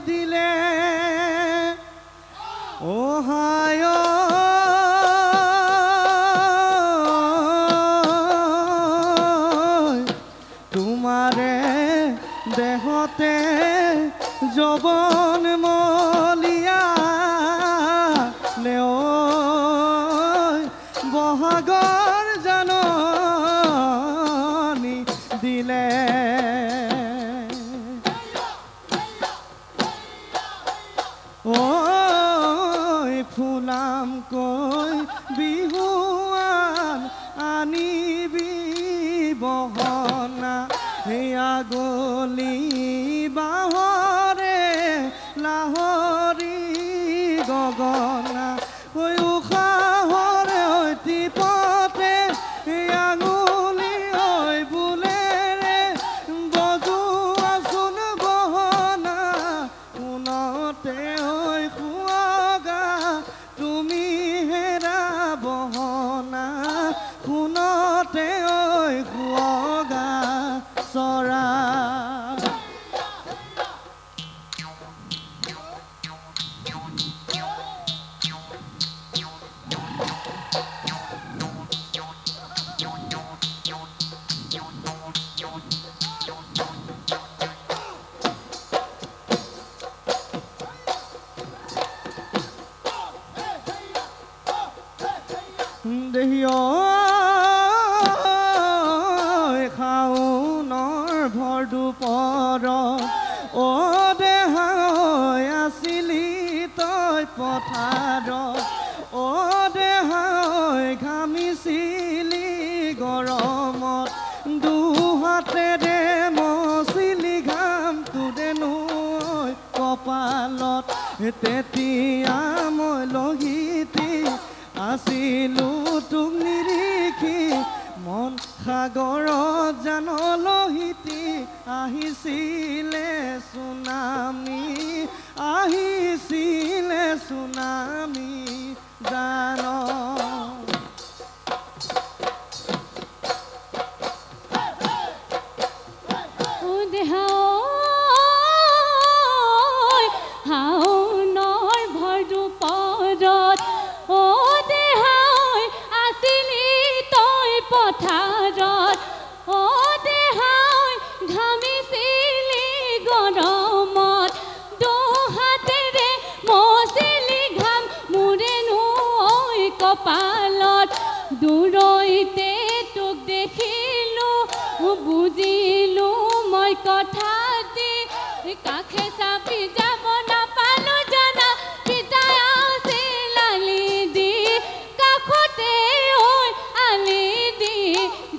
দিলে অহায় তোমাৰে দেহতে যৌৱন মলিয়া লেও বহাগৰ জাননী দিলে ঐ ফুলামকৈ বিহুৱান আনিবি বহনা হেয়া গলি বাহৰে লাহৰি গগনা ঐ উশাহৰে অতি পথে আঙুলি ঐ বুলেৰে বজোৱাচোন গহনা শুনতে ঐ শুৱগা তুমি হেৰা বহনা শুনতে ঐ শুৱগা চৰা শাওনৰ ভৰ দুপৰত অ দেহা আছিলি তই পথাৰত অ দেহা ঘামিছিলি গৰমত দুহাতেৰে মচিলি ঘাম তোৰেনো কপালত তেতিয়া মই লগিতি আছিলো তোক নিৰিখি মন সাগৰত জান লহিতি আহিছিলে সুনামি জান কপালত দূৰৈতে তোক দেখিলো বুজিলো মই কথাটি কাষে চাপি যাব নাপালো জানা পিতাই আছিল আলি দি কাষতে ঐ আলি দি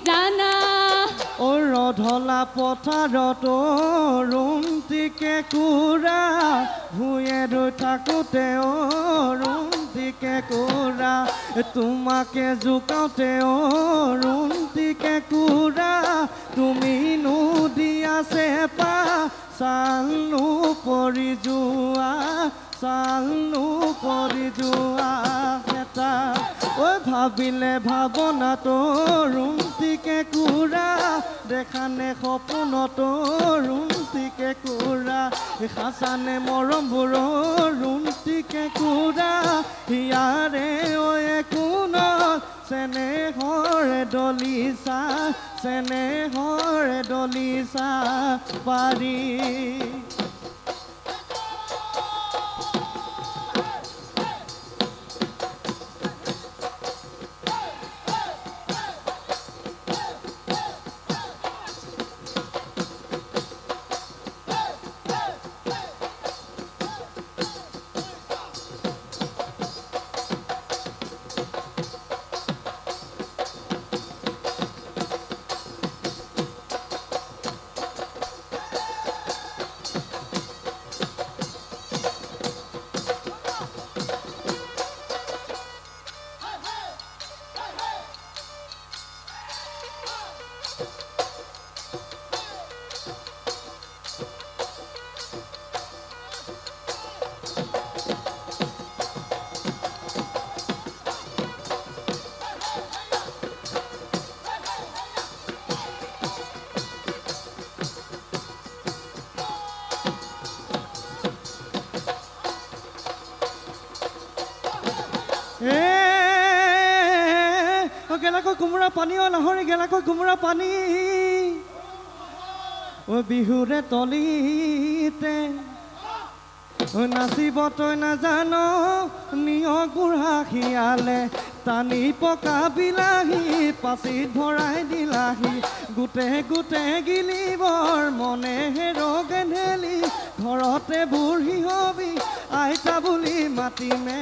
জানা ও ৰধলা পথাৰত ৰুমটিকে কুৰা ভূঞে ৰৈ থাকোঁতে ৰুমটিকে কুৰা তোমাকে জোকাওঁতে ৰুমটিকে কুৰা তুমি দিয়া চেপা চালনো পৰি যোৱা এটা ঐ ভাবিলে ভাৱনাটো ৰুমটিকে কুৰা দেখানে সপোনতো ৰুমটিকে কুৰা সাঁচানে মৰমবোৰ ৰুমটিকে কুৰা হিয়াৰে ঐ কোনত চেনেহৰে দলিচা পাৰি গেলাকৈ কোমোৰা পানী অ লাহৰি গেলাকৈ কোমোৰা পানী ও বিহুৰে তলিতে নাচিব তই নাজান নিয় বুঢ়া শিয়ালে টানি পকা বিলাহী পাচিত ভৰাই দিলাহি গোটে গোটে গিলিবৰ মনে হেৰগে ঢেলি ঘৰতে বুঢ়ী হবি আইতা বুলি মাতিমে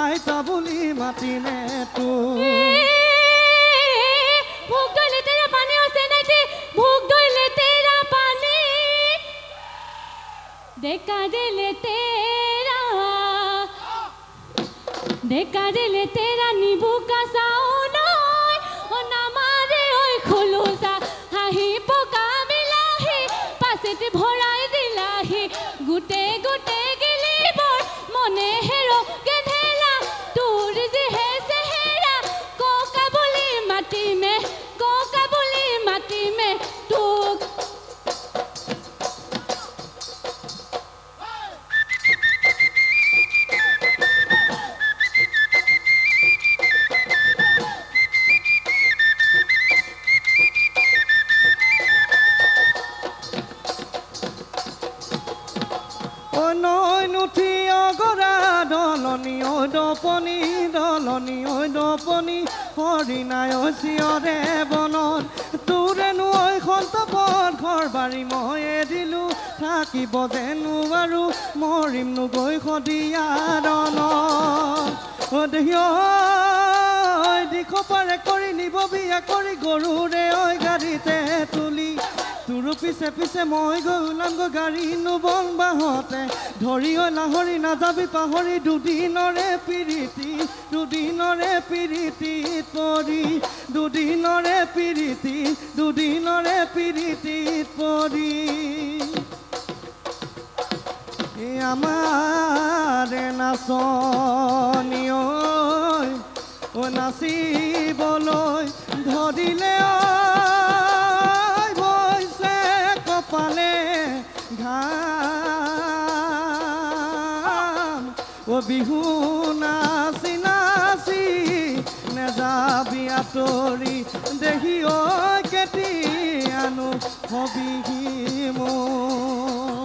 আইতা বুলি মাতিমে তো ভোগ দইলে তেৰা পানী আছে নাইতে ভোগ দইলে তেৰা পানী দেখা দিলে তেৰা নিবু কাছাও নয় ও নামাৰে ঐ খোলোসা হাঁহি পকা বিলাহী পাছেত ভৰাই দিলাহি গোটে গোটে গিলিবৰ মনে হেৰো গেধেলা তোৰ যিহে চেহেৰা ককা বুলি মাতিমে তোক দলনি ঐ দপনি হৰিণায় চিঞৰে বনত তোৰে নৈ সন্তপত ঘৰ বাৰী ময়ে দিলোঁ থাকিব যেনো আৰু মৰিম নগৈ সদিয়াৰণ দেহিয় দিশ পাৰে কৰি নিব বিয়া কৰি গৰুৰে ঐ গাড়ীতে তুলি তোৰ পিছে পিছে মই গৈ ওলামগৈ গাড়ী নুবন বাহঁতে ধৰি ঐ লাহৰি নাযাবি পাহৰি দুদিনৰে পিৰিতিত পৰি দুদিনৰে পিৰিতিত পৰি আমাৰে নাচনি ঐ নাচিবলৈ ধৰিলে বৈছে কপালে ঘাম ও বিহু নাচি নাচি নেযাবি আঁতৰি দেহি ঐ কেতিয়ানো হবিহি মোৰ